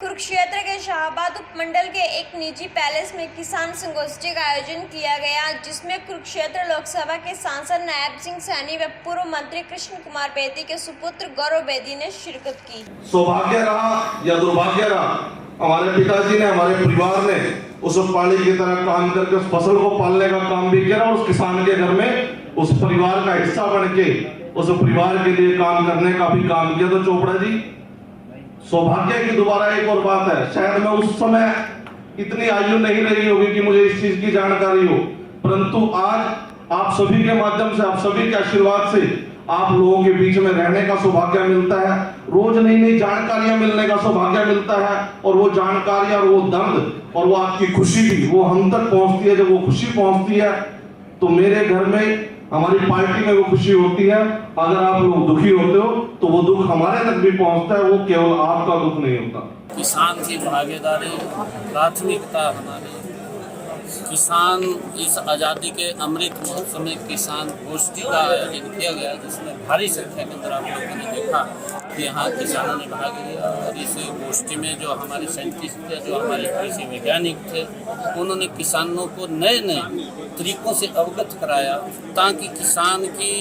कुरुक्षेत्र के शाहबाद उपमंडल के एक निजी पैलेस में किसान संगोष्ठी का आयोजन किया गया, जिसमें कुरुक्षेत्र लोकसभा के सांसद नायब सिंह सैनी व पूर्व मंत्री कृष्ण कुमार बेदी के सुपुत्र गौरव बेदी ने शिरकत की। सौभाग्य रहा या दुर्भाग्य रहा, हमारे पिताजी ने, हमारे परिवार ने उस पाली की तरह काम करके उस फसल को पालने का काम भी किया और उस किसान के घर में उस परिवार का हिस्सा बन के उस परिवार के लिए काम करने का भी काम किया। तो चोपड़ा जी, सौभाग्य की दोबारा एक और बात है, शायद मैं उस समय इतनी आयु नहीं रही होगी कि मुझे इस चीज की जानकारी हो, परंतु आज आप सभी के माध्यम से, आप सभी के आशीर्वाद से आप लोगों के बीच में रहने का सौभाग्य मिलता है। रोज नई नई जानकारियां मिलने का सौभाग्य मिलता है और वो जानकारियां और वो दर्द और वो आपकी खुशी भी वो हम तक पहुंचती है। जब वो खुशी पहुंचती है तो मेरे घर में, हमारी पार्टी में वो खुशी होती है। अगर आप लोग दुखी होते हो तो वो दुख हमारे तक भी पहुंचता है, वो केवल आपका दुख नहीं होता। किसान की भागीदारी प्राथमिकता हमारी। किसान इस आज़ादी के अमृत महोत्सव में किसान गोष्ठी का आयोजन किया गया, जिसमें भारी संख्या के अंदर आप लोगों ने देखा कि यहाँ किसानों ने भाग लिया। और इस गोष्ठी में जो हमारे साइंटिस्ट थे, जो हमारे कृषि वैज्ञानिक थे, उन्होंने किसानों को नए नए तरीकों से अवगत कराया ताकि किसान की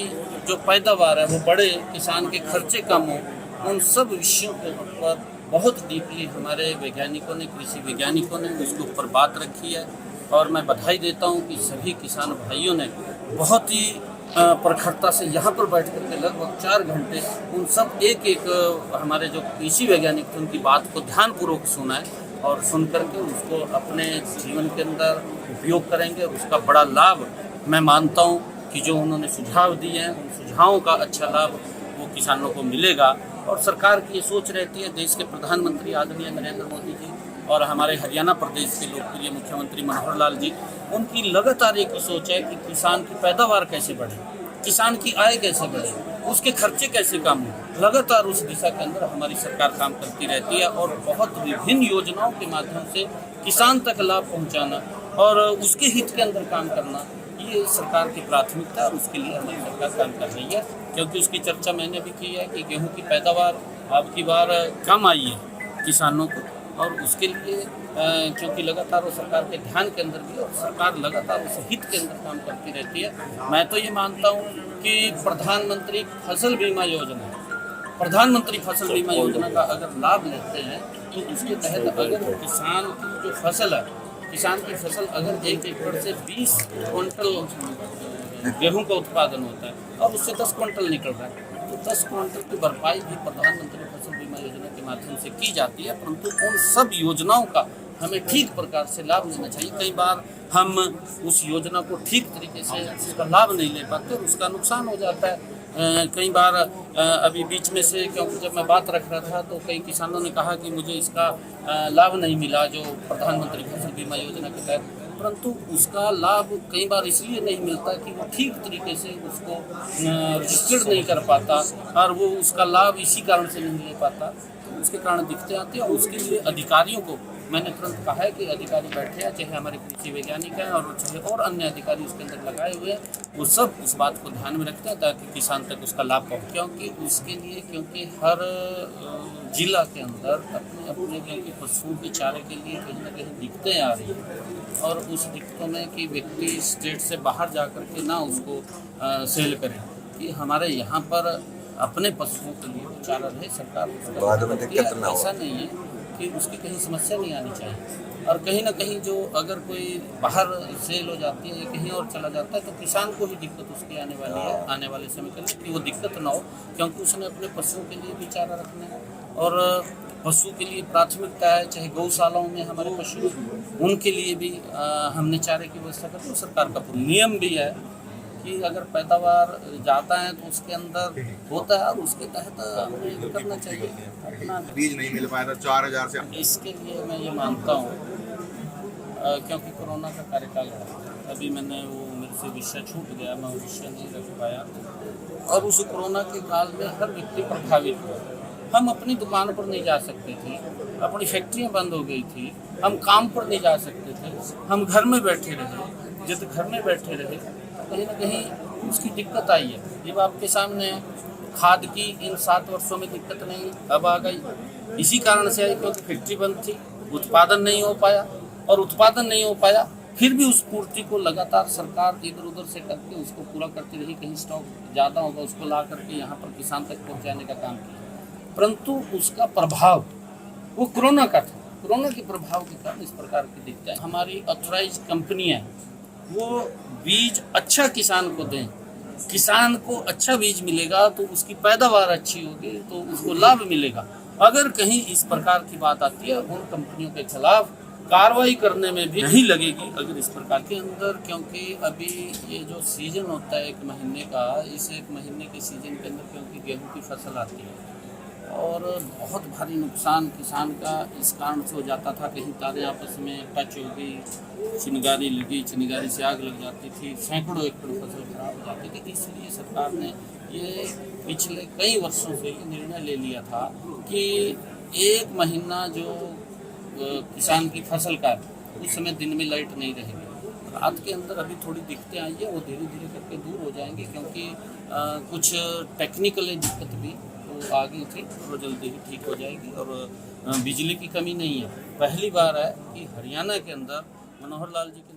जो पैदावार है वो बढ़े, किसान के खर्चे कम हो। उन सब विषयों के ऊपर बहुत डीपली हमारे वैज्ञानिकों ने, कृषि वैज्ञानिकों ने उसके ऊपर बात रखी है। और मैं बधाई देता हूं कि सभी किसान भाइयों ने बहुत ही प्रखरता से यहाँ पर बैठ कर के लगभग 4 घंटे उन सब एक हमारे जो कृषि वैज्ञानिक थे उनकी बात को ध्यानपूर्वक सुना है और सुन करके उसको अपने जीवन के अंदर उपयोग करेंगे। उसका बड़ा लाभ मैं मानता हूँ कि जो उन्होंने सुझाव दिए हैं, उन सुझावों का अच्छा लाभ वो किसानों को मिलेगा। और सरकार की ये सोच रहती है, देश के प्रधानमंत्री आदरणीय नरेंद्र मोदी जी और हमारे हरियाणा प्रदेश के लोकप्रिय मुख्यमंत्री मनोहर लाल जी, उनकी लगातार एक सोच है कि किसान की पैदावार कैसे बढ़े, किसान की आय कैसे बढ़े, उसके खर्चे कैसे कम हो। लगातार उस दिशा के अंदर हमारी सरकार काम करती रहती है और बहुत विभिन्न योजनाओं के माध्यम से किसान तक लाभ पहुंचाना और उसके हित के अंदर काम करना, ये सरकार की प्राथमिकता है और उसके लिए हमारी सरकार काम कर रही है। क्योंकि उसकी चर्चा मैंने भी की है कि गेहूं की पैदावार अब की बार कम आई है किसानों को, और उसके लिए क्योंकि लगातार वो सरकार के ध्यान के अंदर भी और सरकार लगातार उस हित के अंदर काम करती रहती है। मैं तो ये मानता हूँ कि प्रधानमंत्री फसल बीमा योजना, प्रधानमंत्री फसल बीमा योजना का अगर लाभ लेते हैं तो उसके तहत अगर किसान की जो फसल है, किसान की फसल अगर 1 एकड़ से 20 क्विंटल गेहूं का उत्पादन होता है और उससे 10 क्विंटल निकल रहा है, तो 10 क्विंटल की भरपाई भी प्रधानमंत्री फसल बीमा योजना के माध्यम से की जाती है। परंतु उन सब योजनाओं का हमें ठीक प्रकार से लाभ लेना चाहिए। कई बार हम उस योजना को ठीक तरीके से उसका लाभ नहीं ले पाते और उसका नुकसान हो जाता है। कई बार अभी बीच में से, क्योंकि जब मैं बात रख रहा था तो कई किसानों ने कहा कि मुझे इसका लाभ नहीं मिला जो प्रधानमंत्री फसल बीमा योजना के तहत, परंतु उसका लाभ कई बार इसलिए नहीं मिलता कि वो ठीक तरीके से उसको रजिस्टर्ड नहीं कर पाता और वो उसका लाभ इसी कारण से नहीं ले पाता, तो उसके कारण दिक्कतें आती हैं। उसके लिए अधिकारियों को मैंने तुरंत कहा है कि अधिकारी बैठे हैं, चाहे हमारे कृषि वैज्ञानिक हैं और चाहे और अन्य अधिकारी उसके अंदर लगाए हुए हैं, वो सब उस बात को ध्यान में रखते हैं ताकि किसान तक उसका लाभ पहुँचे। क्योंकि उसके लिए, क्योंकि हर जिला के अंदर अपने अपने क्योंकि पशुओं के चारे के लिए कहीं ना कहीं दिक्कतें आ रही हैं और उस दिक्कतों में कि व्यक्ति स्टेट से बाहर जा कर के ना उसको सेल करें, कि हमारे यहाँ पर अपने पशुओं के लिए चारा रहे। सरकार ऐसा नहीं है कि उसकी कहीं समस्या नहीं आनी चाहिए। और कहीं ना कहीं जो अगर कोई बाहर सेल हो जाती है या कहीं और चला जाता है तो किसान को ही दिक्कत उसकी आने वाली है आने वाले समय के लिए, कि वो दिक्कत ना हो, क्योंकि उसने अपने पशुओं के लिए भी चारा रखना है और पशु के लिए प्राथमिकता है। चाहे गौशालाओं में हमारे पशु, उनके लिए भी हमने चारे की व्यवस्था करते हैं। सरकार का नियम भी है कि अगर पैदावार जाता है तो उसके अंदर होता है और उसके तहत हमें करना चाहिए। अपना बीज नहीं मिल पाया था 4000 से, इसके लिए मैं ये मानता हूँ क्योंकि कोरोना का कार्यकाल है, अभी मैंने वो मेरे से विषय छूट गया, मैं वो विषय नहीं रख पाया और उस कोरोना के काल में हर व्यक्ति प्रभावित हुआ। हम अपनी दुकान पर नहीं जा सकते थे, अपनी फैक्ट्रियाँ बंद हो गई थी, हम काम पर नहीं जा सकते थे, हम घर में बैठे रहे। जब घर में बैठे रहे कहीं ना कहीं उसकी दिक्कत आई है। जब आपके सामने खाद की इन 7 वर्षों में दिक्कत नहीं, अब आ गई। इसी कारण से आई क्योंकि फैक्ट्री बंद थी, उत्पादन नहीं हो पाया, और उत्पादन नहीं हो पाया फिर भी उस पूर्ति को लगातार सरकार इधर उधर से करके उसको पूरा करती रही। कहीं स्टॉक ज़्यादा होगा उसको ला करके यहाँ पर किसान तक पहुँचाने का काम किया, परंतु उसका प्रभाव वो कोरोना का था। कोरोना के प्रभाव के कारण इस प्रकार के दिखते हैं। हमारी ऑथराइज कंपनियाँ वो बीज अच्छा किसान को दें, किसान को अच्छा बीज मिलेगा तो उसकी पैदावार अच्छी होगी तो उसको लाभ मिलेगा। अगर कहीं इस प्रकार की बात आती है उन कंपनियों के खिलाफ कार्रवाई करने में भी नहीं लगेगी अगर इस प्रकार के अंदर, क्योंकि अभी ये जो सीजन होता है 1 महीने का, इस 1 महीने के सीजन के अंदर क्योंकि गेहूं की फसल आती है और बहुत भारी नुकसान किसान का इस कारण से हो जाता था। कहीं तारें आपस में टच हो गई, चिनगारी लगी, चिनगारी से आग लग जाती थी, सैकड़ों एकड़ फसल खराब हो जाती थी। इसलिए सरकार ने ये पिछले कई वर्षों से ये निर्णय ले लिया था कि 1 महीना जो किसान की फसल का उस समय दिन में लाइट नहीं रहेगी। रात के अंदर अभी थोड़ी दिक्कतें आई है, वो धीरे धीरे करके दूर हो जाएंगे, क्योंकि कुछ टेक्निकल दिक्कत भी तो आ गई थी, वो जल्दी ही ठीक हो जाएगी। और बिजली की कमी नहीं है। पहली बार है कि हरियाणा के अंदर मनोहर लाल जी के